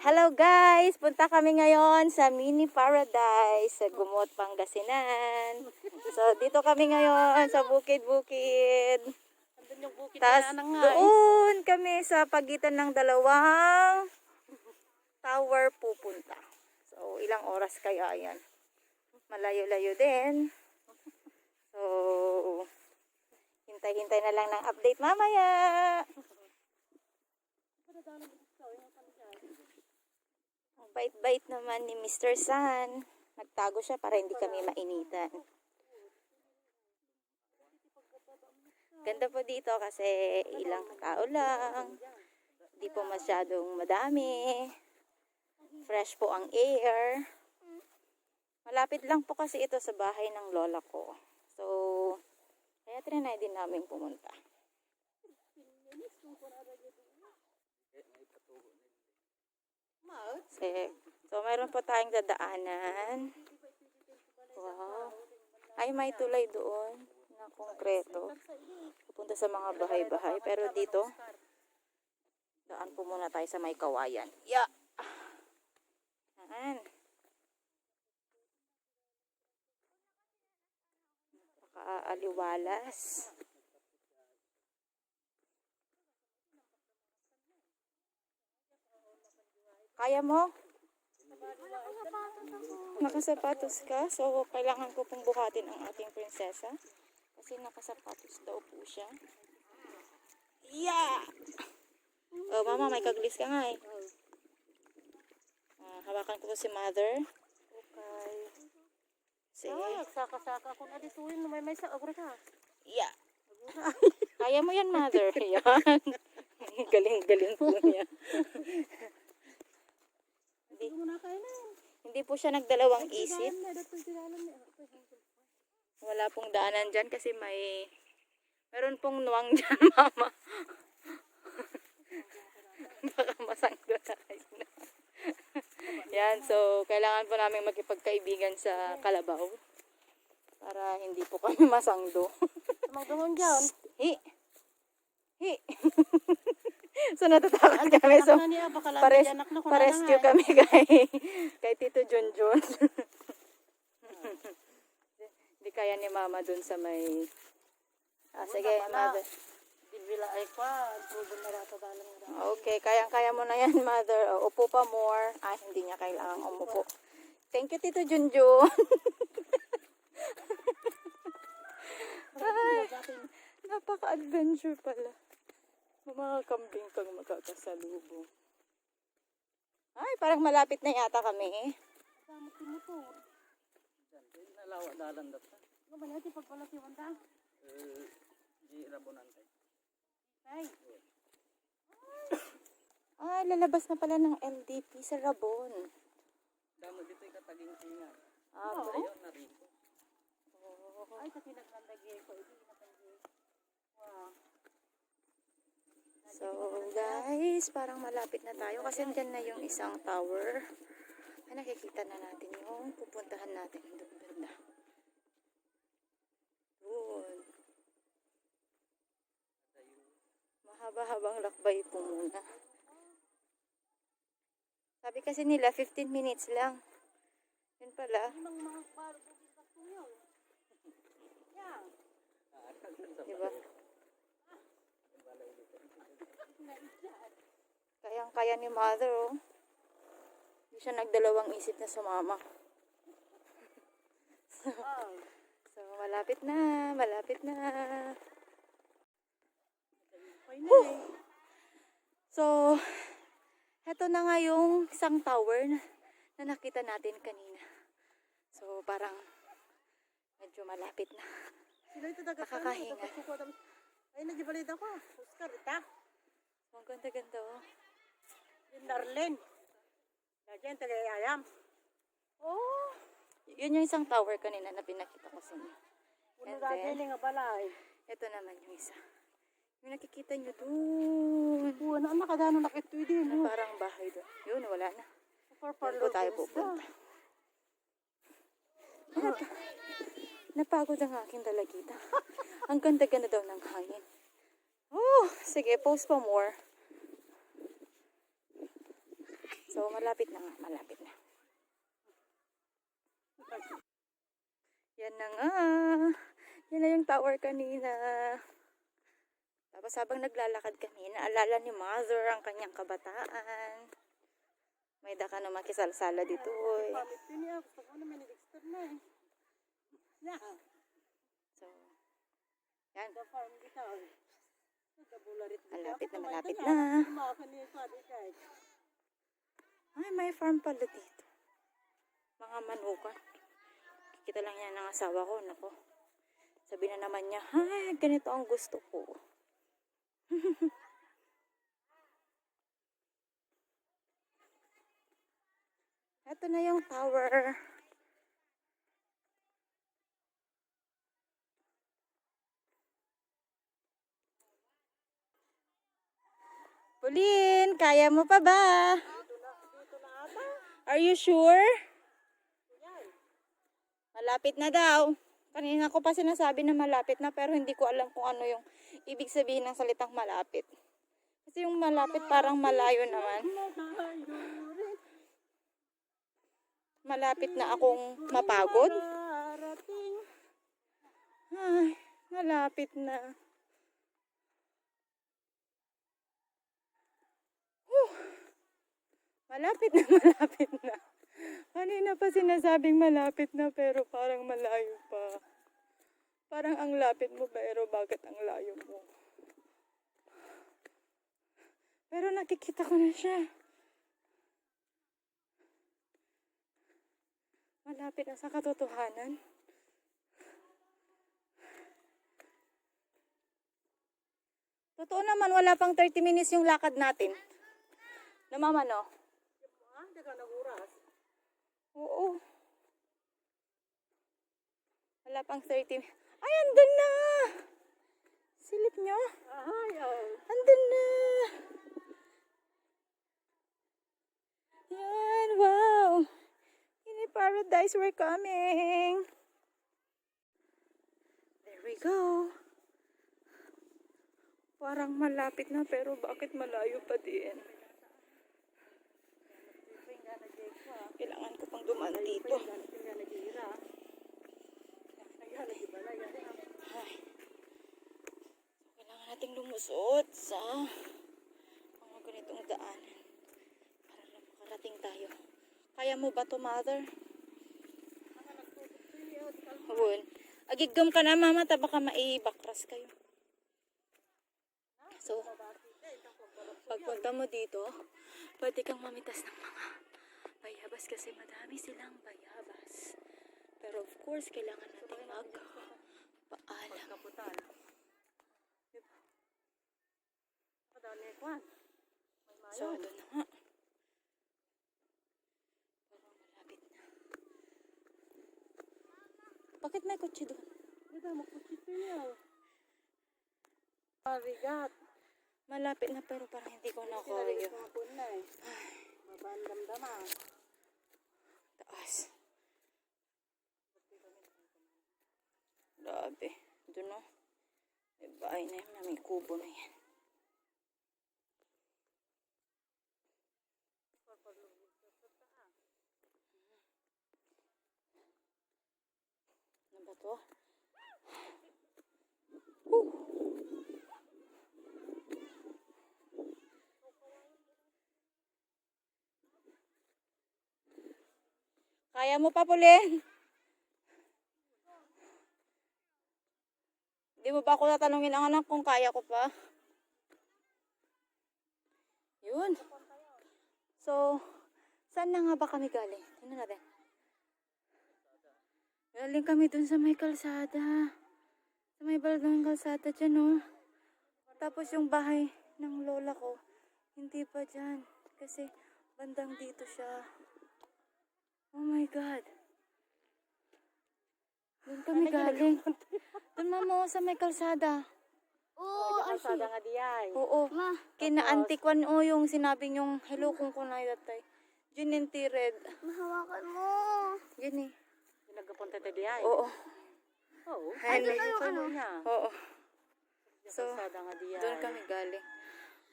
Hello guys! Punta kami ngayon sa Mini Paradise sa Gumot, Pangasinan. So dito kami ngayon sa bukid-bukid. Tapos doon kami sa pagitan ng dalawang tower pupunta. So ilang oras kaya yan? Malayo-layo din. So hintay-hintay na lang ng update mamaya. Ang bait-bait naman ni Mr. Sun. Nagtago siya para hindi kami mainitan. Ganda po dito kasi ilang tao lang. Hindi po masyadong madami. Fresh po ang air. Malapit lang po kasi ito sa bahay ng lola ko. So, kaya trinay din namin pumunta. So, mayroon po tayong dadaanan. Wow. Ay, may tulay doon na konkreto. Pupunta sa mga bahay-bahay. Pero dito, daan po muna tayo sa may kawayan. Yeah. Yan. Napaka-aliwalas. Kaya mo? Nakasapatos ka? So, kailangan ko pong buhatin ang ating prinsesa. Kasi nakasapatos daw po siya. Yeah! Oh, mama, may kaglis ka nga eh. Hawakan ko po si mother. Okay. Sige. Saka-saka kung adituin, may sa agro ka. Yeah. Kaya mo yan, mother. Yan. Galing-galing po niya. Hindi po siya nagdalawang isip. Wala pong daanan dyan kasi meron pong nuwang dyan, mama. Baka masanggo na kayo na. Yan, so kailangan po namin makipagkaibigan sa kalabaw para hindi po kami masangdo. Magdungon dyan. Hi! Hi! So natatakot kami. So pa-rescue kami kay Tito Junjun. Hindi kaya ni mama dun sa may... sige, mother. Okay, kayang-kaya mo na yan, mother. Upo pa more. Hindi niya kailangang umupo. Thank you, Tito Junjun. Ay, napaka-adventure pala. Mga kambing kang magkakasalubong. Ay, parang malapit na yata kami. Nalawa dalan data. Ano ba natin pagpalasiwan ta? Di rabonante. Ay. Lalabas na pala ng LDP sa Rabon. Damo dito ikataging tinga. Ayun na rito. Ay, kasi naglagay ko ito nakagay. Wow. So, guys, parang malapit na tayo kasi dyan na yung isang tower. Ay, nakikita na natin yung pupuntahan natin. Doon banda. Doon. Mahaba-habang lakbay po muna. Sabi kasi nila 15 minutes lang. Yun pala. Diba? Kayang-kaya ni mother, oh. Hindi siya nagdalawang isip na sumama. So, malapit na. Malapit na. So, heto na nga yung isang tower na nakita natin kanina. So, parang medyo malapit na. Nakakahinga. Ay, nagibalita ko. Oscar, ita. Ang ganda-ganda, oh. Yung Darlene. Diyan, tagayayam. Oh! Yun yung isang tower kanina na pinakita ko sa inyo. Puno dahil nga balay. Ito naman yung isa. Yung nakikita nyo doon. Ano nakadano nakituwi din. Parang bahay doon. Yun, wala na. Doon po tayo pupunta. Napagod ang aking dalagita. Ang ganda-ganda daw ng hangin. Oh, sige, post pa more. So, malapit na nga. Malapit na. Yan na nga. Yan na yung tower kanina. Tapos habang naglalakad kami, naalala ni Mother ang kanyang kabataan. May daka na makisalsala dito. So, yan. Malapit na, malapit na. Ay, may farm pala dito. Mga manukan. Kikita lang yan ng asawa ko. Nako. Sabi na naman niya, ay, ganito ang gusto ko. Ito na yung tower. Pauline, kaya mo pa ba? Are you sure? Malapit na daw. Kanina ko pa sinasabi na malapit na pero hindi ko alam kung ano yung ibig sabihin ng salitang malapit. Kasi yung malapit parang malayo naman. Malapit na akong mapagod. Ay, malapit na. Malapit na, malapit na. Kanina pa sinasabing malapit na pero parang malayo pa. Parang ang lapit mo pero bakit ang layo mo? Pero nakikita ko na siya. Malapit na sa katotohanan. Totoo naman, wala pang 30 minutes yung lakad natin. Namamano? Hindi ka naguras. Oo. Wala pang 30 minutes. Ay, andun na! Silip nyo? Ay, ay. Andun na! Yan, wow! Mini Paradise, we're coming! There we go! Parang malapit na pero bakit malayo pa din? Kailangan ko pang dumaan dito. Ay. Kailangan nating lumusot sa mga ganitong daanan para lang makarating tayo. Kaya mo ba to, Mother? Huwag. Agigam ka na, Mama, ta baka maibakras kayo. So, pagpunta mo dito, pwede kang mamitas ng mga bayabas kasi madami silang bayabas. Pero of course, kailangan natin magpaalam. So, doon na nga. Parang malapit na. Bakit may kotse doon? Mabigat. Malapit na pero parang hindi ko na kaya. Mabandam-daman. Taas. Grabe. Doon no. May bahay na yun. May kubo na yan. Ano ba to? Kaya mo pa, Pauline? Di mo ba ako tatanungin ang anak kung kaya ko pa? Yun. So, saan na nga ba kami galing? Tingnan natin. Galing kami dun sa may kalsada. Sa may baldang kalsada dyan, oh. Tapos yung bahay ng lola ko, hindi pa dyan. Kasi bandang dito siya. Oh my God. Doon kami galing. Doon, Mama, sa may kalsada. Oo, kalsada nga diyan. Oo. Kina-antikwan o yung sinabi niyong hello kung kunay datay. Gininti red. Mahawakan mo. Yun eh. Nagkapunta tayo diyan. Oo. Oo. Ay, Ano niya? Oo. So, Kalsada nga diyan. doon kami galing.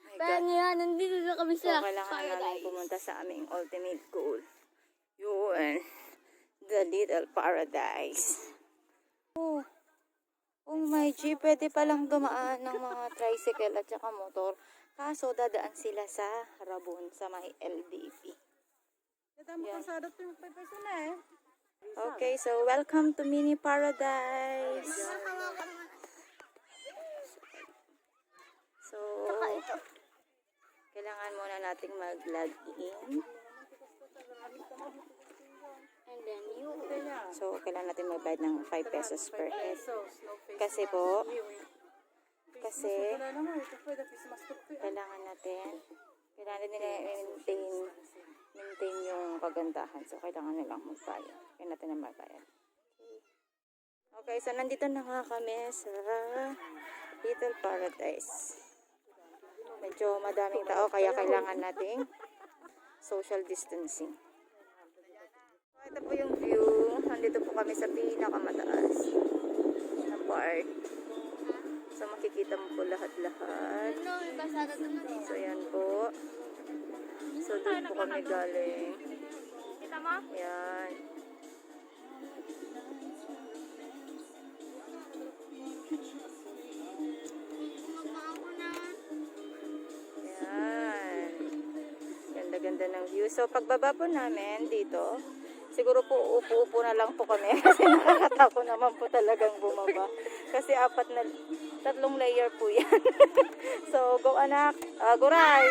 My God. Kaya nga, nandito na kami So, sa kailangan namin paradise. pumunta pumunta sa aming ultimate goal. Yun, the little paradise. Oh, oh my G, pwede palang dumaan ng mga tricycle at saka motor. Kaso dadaan sila sa Rabon, sa may LDP. Yan. Okay, so welcome to Mini Paradise. So, kailangan muna nating mag-log in. And then you So, kailangan natin magbayad ng 5 pesos per head. Kasi po, kailangan nila maintain yung kagandahan. So, kailangan nilang magbayad. Kaya natin na magbayad. Okay, so nandito na nga kami sa Little Paradise. Medyo madaming tao, kaya kailangan nating social distancing. So, ito po yung view. Nandito po kami sa pinakamataas na part. So, makikita mo po lahat-lahat. no, pasada doon na. So, yan po. So, doon po kami galing. Kita mo? Yan. Magmamako na. Yan. Ganda-ganda ng view. So, pagbaba po namin dito, siguro po upo-upo na lang po kami kasi nakakatako naman po talagang bumaba. Kasi 3 layer po yan. So, go anak. Guray!